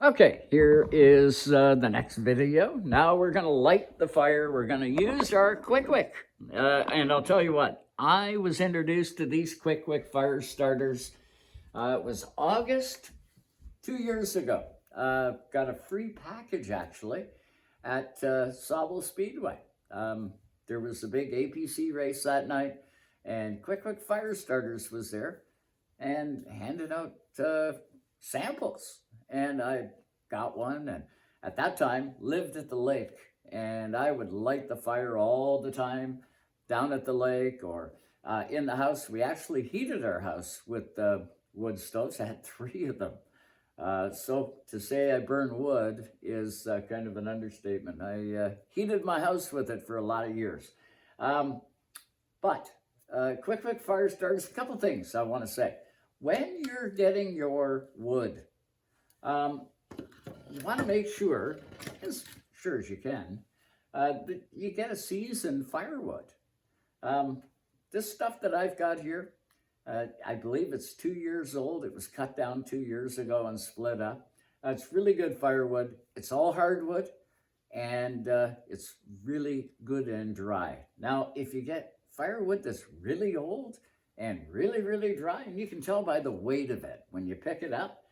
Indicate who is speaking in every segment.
Speaker 1: Okay, here is the next video. Now we're going to light the fire. We're going to use our Qwick Wick. And I'll tell you what, I was introduced to these Qwick Wick fire starters. It was August 2 years ago. Got a free package actually at Sawville Speedway. There was a big APC race that night, and Qwick Wick fire starters was there and handed out samples. And I got one, and at that time lived at the lake, and I would light the fire all the time down at the lake or in the house. We actually heated our house with wood stoves. I had 3 of them. So to say I burn wood is kind of an understatement. I heated my house with it for a lot of years. But Qwick Wick fire starters, a couple things I want to say. When you're getting your wood, you want to make sure, as sure as you can, that you get a seasoned firewood. This stuff that I've got here, I believe it's 2 years old. It was cut down 2 years ago and split up. It's really good firewood. It's all hardwood, and it's really good and dry. Now, if you get firewood that's really old and really, really dry, and you can tell by the weight of it when you pick it up,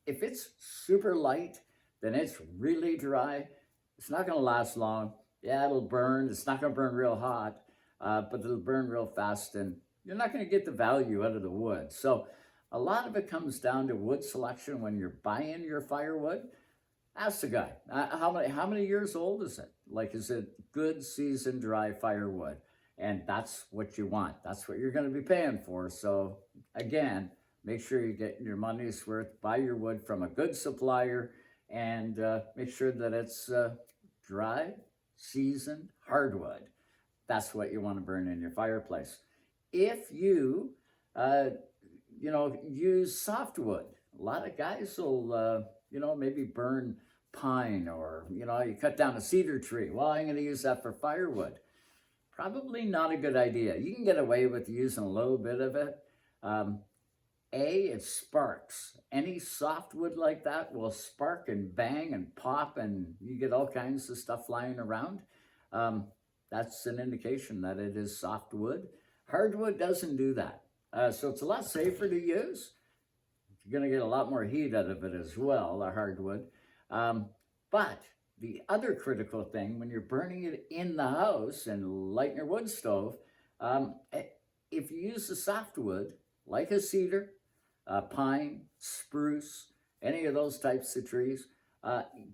Speaker 1: if it's super light, then it's really dry. It's not going to last long. Yeah, it'll burn. It's not going to burn real hot, but it'll burn real fast, and you're not going to get the value out of the wood. So a lot of it comes down to wood selection when you're buying your firewood. Ask the guy, how many years old is it? Like, is it good seasoned dry firewood? And that's what you want. That's what you're going to be paying for. So again, make sure you get your money's worth. Buy your wood from a good supplier, and make sure that it's dry, seasoned, hardwood. That's what you want to burn in your fireplace. If you, use softwood, a lot of guys will, maybe burn pine, or, you cut down a cedar tree. Well, I'm going to use that for firewood. Probably not a good idea. You can get away with using a little bit of it. It sparks. Any softwood like that will spark and bang and pop, and you get all kinds of stuff flying around. That's an indication that it is softwood. Hardwood doesn't do that. So it's a lot safer to use. You're going to get a lot more heat out of it as well, the hardwood. But the other critical thing, when you're burning it in the house and lighting your wood stove, if you use the softwood, like a cedar, pine, spruce, any of those types of trees,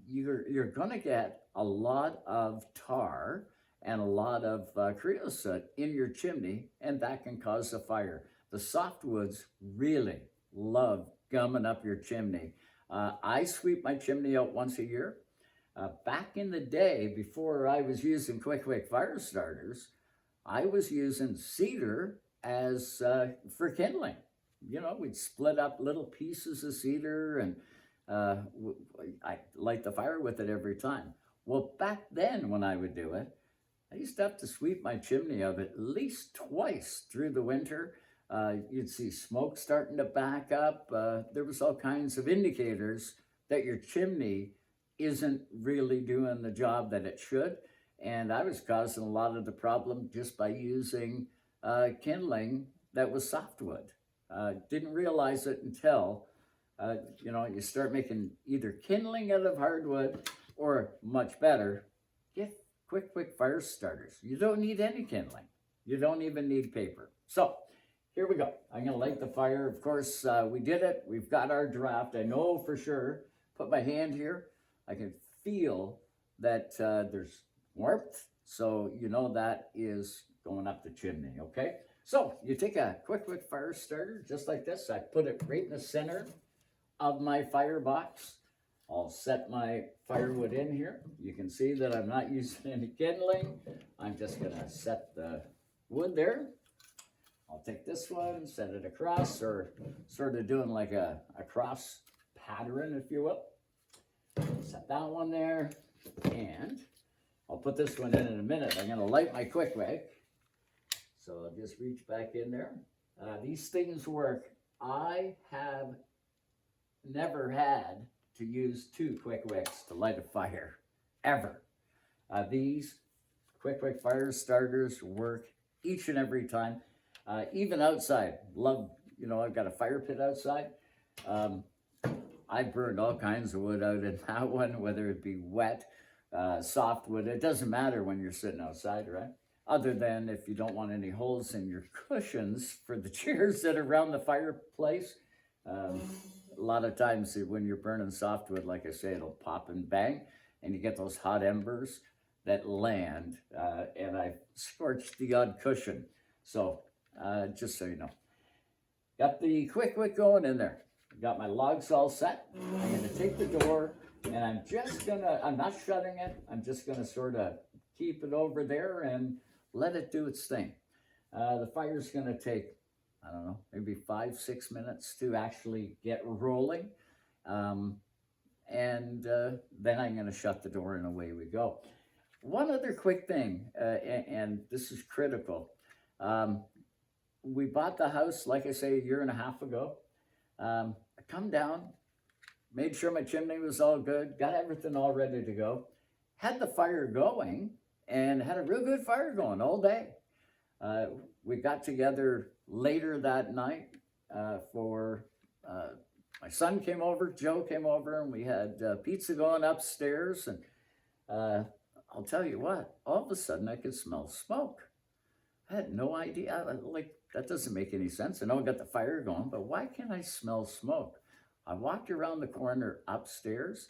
Speaker 1: you're going to get a lot of tar and a lot of creosote in your chimney, and that can cause a fire. The softwoods really love gumming up your chimney. I sweep my chimney out once a year. Back in the day, before I was using Qwick Wick fire starters, I was using cedar as for kindling. We'd split up little pieces of cedar, and I light the fire with it every time. Well, back then when I would do it, I used to have to sweep my chimney of at least twice through the winter. You'd see smoke starting to back up. There was all kinds of indicators that your chimney isn't really doing the job that it should. And I was causing a lot of the problem just by using kindling that was softwood. Didn't realize it until, you start making either kindling out of hardwood, or much better, get Qwick Wick fire starters. You don't need any kindling. You don't even need paper. So here we go. I'm going to light the fire. Of course, we did it. We've got our draft. I know for sure. Put my hand here. I can feel that there's warmth. So that is going up the chimney, okay? So you take a Qwick Wick fire starter just like this. I put it right in the center of my firebox. I'll set my firewood in here. You can see that I'm not using any kindling. I'm just going to set the wood there. I'll take this one, set it across, or sort of doing like a cross pattern, if you will. Set that one there, and I'll put this one in a minute. I'm going to light my Qwick Wick. So I'll just reach back in there. These things work. I have never had to use 2 Qwick Wicks to light a fire, ever. These Qwick Wick fire starters work each and every time, even outside. Love, I've got a fire pit outside. I burned all kinds of wood out in that one, whether it be wet, soft wood. It doesn't matter when you're sitting outside, right? Other than if you don't want any holes in your cushions for the chairs that are around the fireplace. A lot of times when you're burning softwood, like I say, it'll pop and bang, and you get those hot embers that land, and I've scorched the odd cushion. So just so you know. Got the Qwick Wick going in there. Got my logs all set. I'm gonna take the door, and I'm not shutting it. I'm just gonna sort of keep it over there and let it do its thing. The fire's gonna take, I don't know, maybe 5-6 minutes to actually get rolling. And then I'm gonna shut the door and away we go. One other quick thing, and this is critical. We bought the house, like I say, 1.5 years ago. I come down, made sure my chimney was all good, got everything all ready to go, had the fire going, and had a real good fire going all day. We got together later that night for my son came over, Joe came over, and we had pizza going upstairs. And I'll tell you what, all of a sudden I could smell smoke. I had no idea. Like, that doesn't make any sense. I know I got the fire going, but why can't I smell smoke? I walked around the corner upstairs,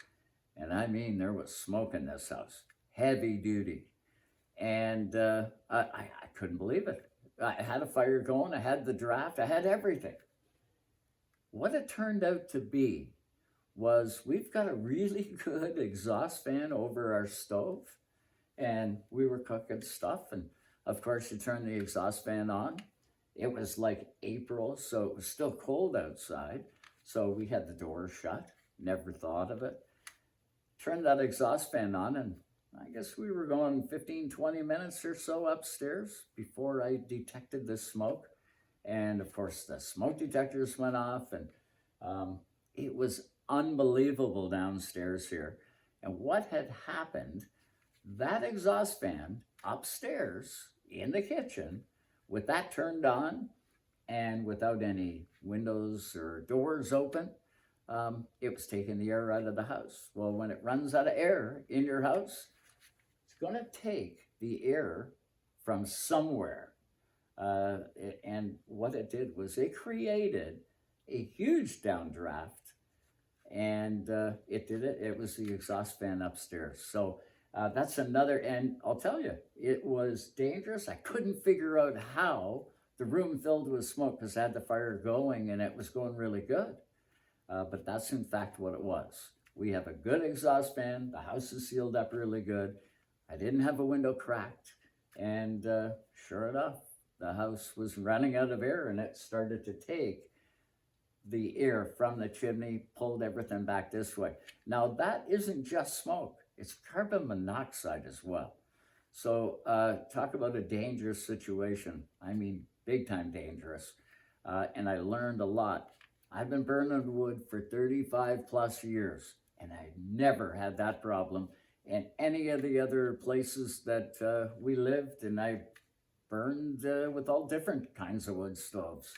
Speaker 1: and I mean, there was smoke in this house, heavy duty. And I couldn't believe it. I had a fire going, I had the draft, I had everything. What it turned out to be was we've got a really good exhaust fan over our stove, and we were cooking stuff, and of course you turn the exhaust fan on. It was like April, so it was still cold outside, so we had the door shut, never thought of it. Turned that exhaust fan on, and I guess we were going 15-20 minutes or so upstairs before I detected the smoke. And of course the smoke detectors went off, and it was unbelievable downstairs here. And what had happened, that exhaust fan upstairs in the kitchen, with that turned on and without any windows or doors open, it was taking the air out of the house. Well, when it runs out of air in your house, it's going to take the air from somewhere. And what it did was it created a huge downdraft, and it was the exhaust fan upstairs. So that's another, and I'll tell you, it was dangerous. I couldn't figure out how the room filled with smoke because I had the fire going and it was going really good. But that's in fact what it was. We have a good exhaust fan. The house is sealed up really good. I didn't have a window cracked. And sure enough, the house was running out of air, and it started to take the air from the chimney, pulled everything back this way. Now that isn't just smoke, it's carbon monoxide as well. So talk about a dangerous situation. I mean, big time dangerous. And I learned a lot. I've been burning wood for 35 plus years, and I never had that problem. And any of the other places that we lived, and I burned with all different kinds of wood stoves.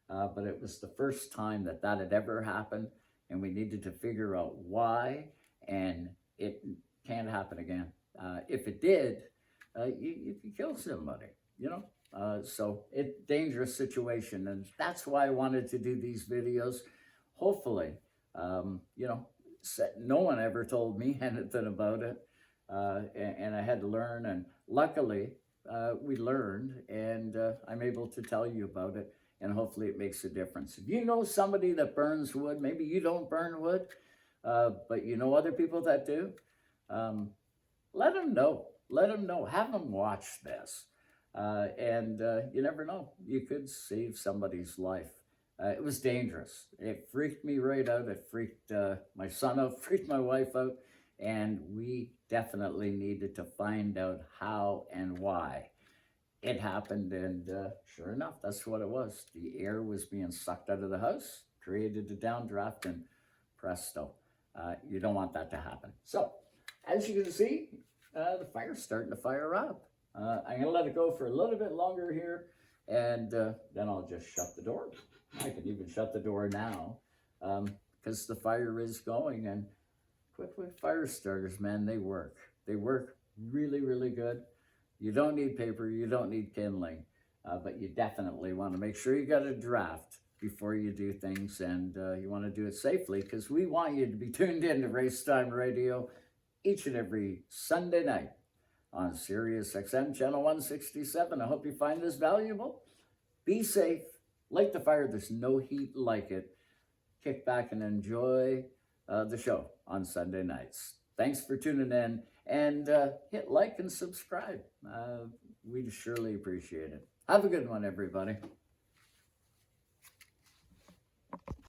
Speaker 1: But it was the first time that had ever happened, and we needed to figure out why, and it can't happen again. If it did, you could kill somebody, so it's a dangerous situation, and that's why I wanted to do these videos. Hopefully, no one ever told me anything about it, and I had to learn, and luckily we learned, and I'm able to tell you about it, and hopefully it makes a difference. If you know somebody that burns wood, maybe you don't burn wood, but you know other people that do, let them know. Let them know. Have them watch this. And you never know. You could save somebody's life. It was dangerous. It freaked me right out. It freaked my son out, freaked my wife out. And we definitely needed to find out how and why it happened. And sure enough, that's what it was. The air was being sucked out of the house, created a downdraft, and presto. You don't want that to happen. So, as you can see, the fire's starting to fire up. I'm going to let it go for a little bit longer here, and then I'll just shut the door. I can even shut the door now because the fire is going. And Qwick Wick fire starters, man, they work. They work really, really good. You don't need paper, you don't need kindling, but you definitely want to make sure you got a draft before you do things, and you want to do it safely, because we want you to be tuned in to Race Time Radio each and every Sunday night on Sirius XM Channel 167. I hope you find this valuable. Be safe, light the fire, there's no heat like it. Kick back and enjoy the show on Sunday nights. Thanks for tuning in, and hit like and subscribe. We'd surely appreciate it. Have a good one, everybody.